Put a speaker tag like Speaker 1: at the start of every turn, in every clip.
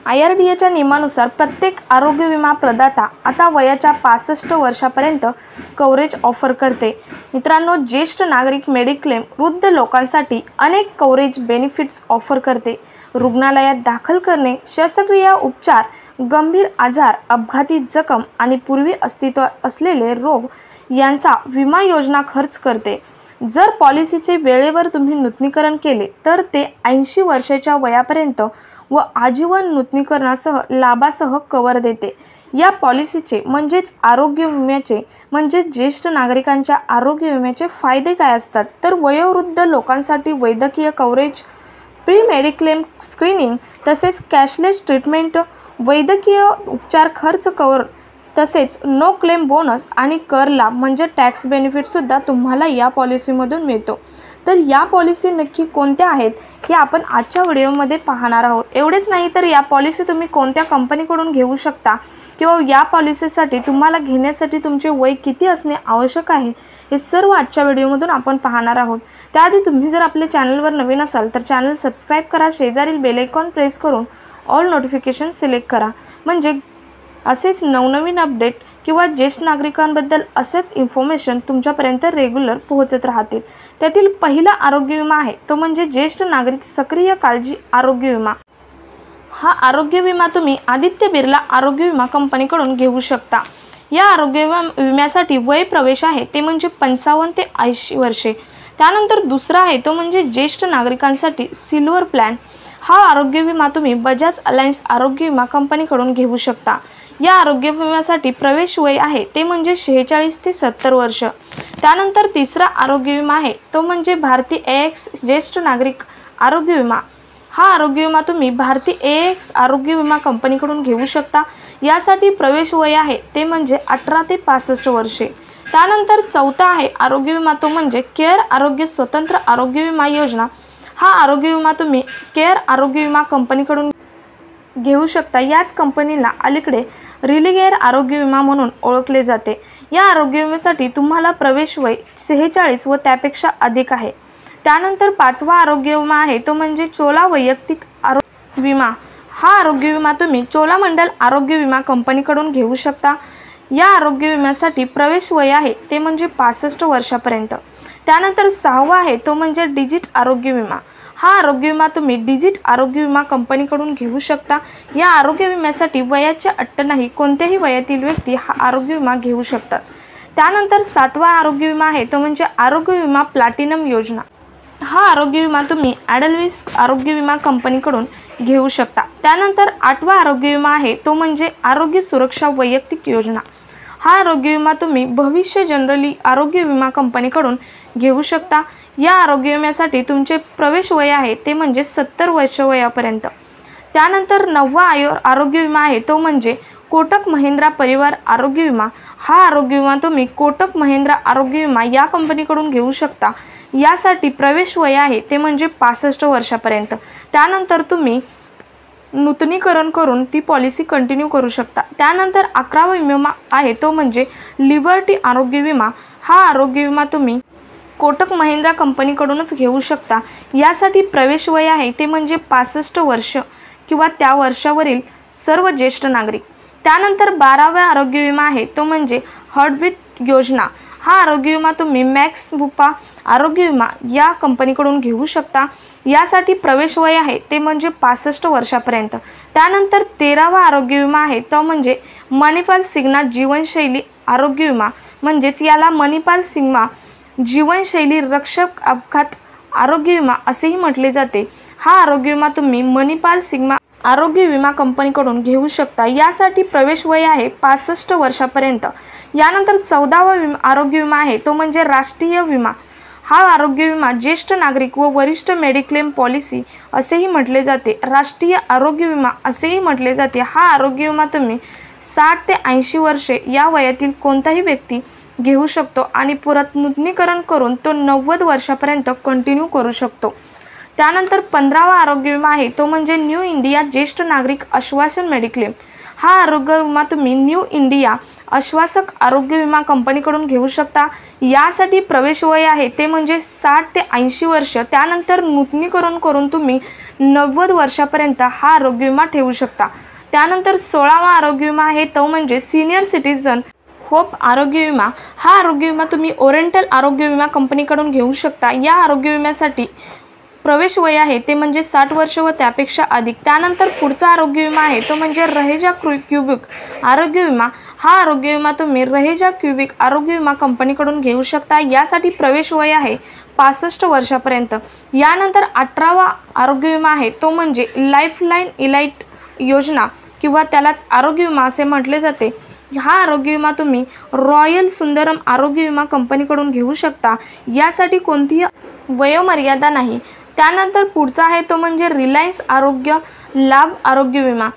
Speaker 1: IRDAच्या नियमानुसार प्रत्येक आरोग्य विमा प्रदाता आता वयाच्या 65 वर्षापर्यंत कव्हरेज ऑफर करते। मित्रांनो, ज्येष्ठ नागरिक मेडिक्लेम वृद्ध लोकांसाठी अनेक कव्हरेज बेनिफिट्स ऑफर करते। रुग्णालयात दाखल करणे, शस्त्रक्रिया उपचार, गंभीर आजार, अपघाती जखम आणि पूर्वी अस्तित्वात असलेले रोग यांचा विमा योजना खर्च करते। जर पॉलिसीचे वेळेवर तुम्ही नूतनीकरण केले तर ते 80 वर्षाच्या वयापर्यंत व आजीवन नूतनीकरणासह लाभासह कव्हर देते। या पॉलिसीचे म्हणजेच आरोग्य विम्याचे ज्येष्ठ नागरिकांच्या आरोग्य विम्याचे फायदे काय असतात तर वयोवृद्ध लोकांसाठी वैद्यकीय कव्हरेज, प्री मेडिक्लेम स्क्रीनिंग तसेच कॅशलेस ट्रीटमेंट, वैद्यकीय उपचार खर्च कव्हर तसेच नो क्लेम बोनस आणि कर लाभ म्हणजे टॅक्स बेनिफिट सुद्धा तुम्हाला या पॉलिसीमधून मिळतो। तर या पॉलिसी नक्की कोणत्या आहेत हे आपण आजच्या व्हिडिओमध्ये पाहणार आहोत। एवढेच नाही तर या पॉलिसी तुम्ही कोणत्या कंपनीकडून घेऊ शकता किंवा या पॉलिसीसाठी तुम्हाला घेण्यासाठी तुमचे वय किती असणे आवश्यक आहे हे सर्व आजच्या व्हिडिओमधून आपण पाहणार आहोत। त्याआधी तुम्ही जर आपल्या चॅनलवर नवीन असाल तर चॅनल सबस्क्राइब करा, शेजारील बेल आयकॉन प्रेस करून ऑल नोटिफिकेशन सिलेक्ट करा, म्हणजे असेच नवनवीन अपडेट किंवा ज्येष्ठ नागरिकांबद्दल असेच इन्फॉर्मेशन तुमच्यापर्यंत रेग्युलर पोहोचत राहतील। त्यातील पहिला आरोग्य विमा आहे तो म्हणजे ज्येष्ठ नागरिक सक्रिय काळजी आरोग्य विमा। हा आरोग्य विमा तुम्ही आदित्य बिर्ला आरोग्य विमा कंपनीकडून घेऊ शकता। या आरोग्य विम्यासाठी वय प्रवेश आहे ते म्हणजे 55 ते 80 वर्षे। त्यानंतर दुसरा आहे तो म्हणजे ज्येष्ठ नागरिकांसाठी सिल्वर प्लॅन। हा आरोग्य विमा तुम्ही बजाज अलायन्स आरोग्य विमा कंपनीकडून घेऊ शकता। या आरोग्य विम्यासाठी प्रवेश वय आहे ते म्हणजे 46 ते 70 वर्ष। त्यानंतर तिसरा आरोग्य विमा आहे तो म्हणजे भारती AX ज्येष्ठ नागरिक आरोग्य विमा। हा आरोग्य विमा तुम्ही भारती AX आरोग्य विमा कंपनीकडून घेऊ शकता। यासाठी प्रवेश वय आहे ते म्हणजे 18 ते 65 वर्षे। त्यानंतर चौथा आहे आरोग्य विमा तो म्हणजे केअर आरोग्य स्वतंत्र आरोग्य विमा योजना। हा आरोग्य विमा तुम्ही केअर आरोग्य विमा कंपनीकडून घेऊ शकता। याच कंपनीला अलीकडे रिलीगेअर आरोग्य विमा म्हणून ओळखले जाते। या आरोग्य विम्यासाठी तुम्हाला प्रवेश वय 46 व त्यापेक्षा अधिक आहे। त्यानंतर पाचवा आरोग्य विमा आहे तो म्हणजे चोला वैयक्तिक आरोग्य विमा। हा आरोग्य विमा तुम्ही चोलामंडल आरोग्य विमा कंपनीकडून घेऊ शकता। या आरोग्य विम्यासाठी प्रवेश वय आहे ते म्हणजे 65 वर्षापर्यंत। त्यानंतर सहावा आहे तो म्हणजे डिजिट आरोग्य विमा। हा आरोग्य विमा तुम्ही डिजिट आरोग्य विमा कंपनीकडून घेऊ शकता। या आरोग्य विम्यासाठी वयाची अट नाही, कोणत्याही वयातील व्यक्ती हा आरोग्य विमा घेऊ शकतात। त्यानंतर सातवा आरोग्य विमा आहे तो म्हणजे आरोग्य विमा प्लॅटिनम योजना। हा आरोग्य विमा तुम्ही ॲडल्विस आरोग्य विमा कंपनीकडून घेऊ शकता। त्यानंतर आठवा आरोग्य विमा आहे तो म्हणजे आरोग्य सुरक्षा वैयक्तिक योजना। हा आरोग्य विमा तुम्ही भविष्य जनरली आरोग्य विमा कंपनीकडून घेऊ शकता। या आरोग्य विम्यासाठी तुमचे प्रवेश वय आहे ते म्हणजे 70 वर्ष वयापर्यंत। त्यानंतर नववा आरोग्य विमा आहे तो म्हणजे कोटक महिंद्रा परिवार आरोग्य विमा। हा आरोग्य विमा तुम्ही कोटक महिंद्रा आरोग्य विमा या कंपनीकडून घेऊ शकता। यासाठी प्रवेश वय आहे ते म्हणजे 65 वर्षापर्यंत। त्यानंतर तुम्ही नूतनीकरण करून ती पॉलिसी कंटिन्यू करू शकता। त्यानंतर 11वा विमा आहे तो म्हणजे लिबर्टी आरोग्य विमा। हा आरोग्य विमा तुम्ही कोटक महिंद्रा कंपनीकडूनच घेऊ शकता। यासाठी प्रवेश वय आहे ते म्हणजे 65 वर्ष किंवा त्या वर्षावरील सर्व ज्येष्ठ नागरिक। त्यानंतर 12वा आरोग्य विमा आहे तो म्हणजे हार्टबीट योजना। हा आरोग्य विमा तुम्ही मॅक्स बुपा आरोग्य विमा या कंपनीकडून घेऊ शकता। यासाठी प्रवेश वय आहे ते म्हणजे 65 वर्षापर्यंत। त्यानंतर 13वा आरोग्य विमा आहे तो म्हणजे मणिपाल सिग्मा जीवनशैली आरोग्य विमा, म्हणजेच याला मणिपाल सिग्मा जीवनशैली रक्षक अपघात आरोग्य विमा असेही म्हटले जाते। हा आरोग्य विमा तुम्ही मणिपाल सिग्मा आरोग्य विमा कंपनीकडून घेऊ शकता। यासाठी प्रवेश वय आहे 65 वर्षापर्यंत। यानंतर 14वा आरोग्य विमा आहे तो म्हणजे राष्ट्रीय विमा। हा आरोग्य विमा ज्येष्ठ नागरिक व वरिष्ठ मेडिक्लेम पॉलिसी असेही म्हटले जाते, राष्ट्रीय आरोग्य विमा असेही म्हटले जाते। हा आरोग्य विमा तुम्ही 60 ते 80 वर्षे या वयातील कोणताही व्यक्ती घेऊ शकतो आणि परत नूतनीकरण करून तो 90 वर्षापर्यंत कंटिन्यू करू शकतो। त्यानंतर 15वा आरोग्य विमा आहे तो म्हणजे न्यू इंडिया ज्येष्ठ नागरिक आश्वासन मेडिक्लेम। हा आरोग्य विमा तुम्ही न्यू इंडिया आश्वासक आरोग्य विमा कंपनीकडून घेऊ शकता। यासाठी प्रवेश वय आहे ते म्हणजे 60 ते 80 वर्ष। त्यानंतर नूतनीकरण करून तुम्ही 90 वर्षापर्यंत हा आरोग्य विमा ठेवू शकता। त्यानंतर 16वा आरोग्य विमा आहे तो म्हणजे सीनियर सिटीजन होप आरोग्य विमा। हा आरोग्य विमा तुम्ही ओरिएंटल आरोग्य विमा कंपनीकडून घेऊ शकता। या आरोग्य विम्यासाठी प्रवेश वय आहे ते म्हणजे 60 वर्ष व त्यापेक्षा अधिक। त्यानंतर पुढचा आरोग्य विमा आहे तो म्हणजे रहेजा क्युबिक आरोग्य विमा। हा आरोग्य विमा तुम्ही रहेजा क्युबिक आरोग्य विमा कंपनीकडून घेऊ शकता। यासाठी प्रवेश वय आहे 65 वर्षापर्यंत। यानंतर 18वा आरोग्य विमा आहे तो म्हणजे लाईफलाईन इलाइट योजना किंवा त्यालाच आरोग्य विमा असे म्हटले जाते। हा आरोग्य विमा तुम्ही रॉयल सुंदरम आरोग्य विमा कंपनीकडून घेऊ शकता। यासाठी कोणतीही वयोमर्यादा नाही। त्यानंतर पुढचा आहे तो म्हणजे रिलायन्स आरोग्य लाभ आरोग्य विमा।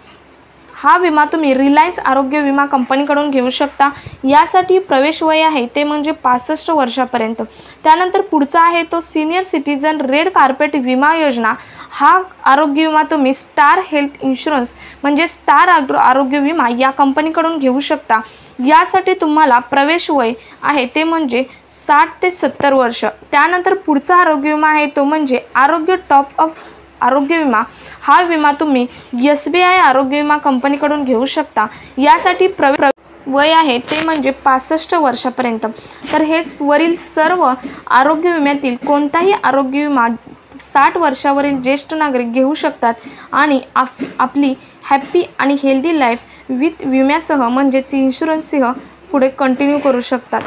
Speaker 1: हा विमा तुम्ही रिलायन्स आरोग्य विमा कंपनीकडून घेऊ शकता। यासाठी प्रवेश वय आहे ते म्हणजे 65 वर्षापर्यंत। त्यानंतर पुढचा आहे तो सीनियर सिटीजन रेड कार्पेट विमा योजना। हा आरोग्य विमा तुम्ही स्टार हेल्थ इन्शुरन्स म्हणजे स्टार आरोग्य विमा या कंपनीकडून घेऊ शकता। यासाठी तुम्हाला प्रवेश वय आहे ते म्हणजे 60 ते 70 वर्ष। त्यानंतर पुढचा आरोग्य विमा आहे तो म्हणजे आरोग्य टॉप अप आरोग्य विमा। हा विमा तुम्ही SBI आरोग्य विमा कंपनीकडून घेऊ शकता। यासाठी वय आहे ते म्हणजे 65 वर्षापर्यंत। तर हे वरील सर्व आरोग्य विम्यातील कोणताही आरोग्य विमा 60 वर्षावरील ज्येष्ठ नागरिक घेऊ शकतात आणि आपली हॅप्पी आणि हेल्दी लाईफ विथ विम्यासह म्हणजेच इन्शुरन्ससह पुढे कंटिन्यू करू शकतात।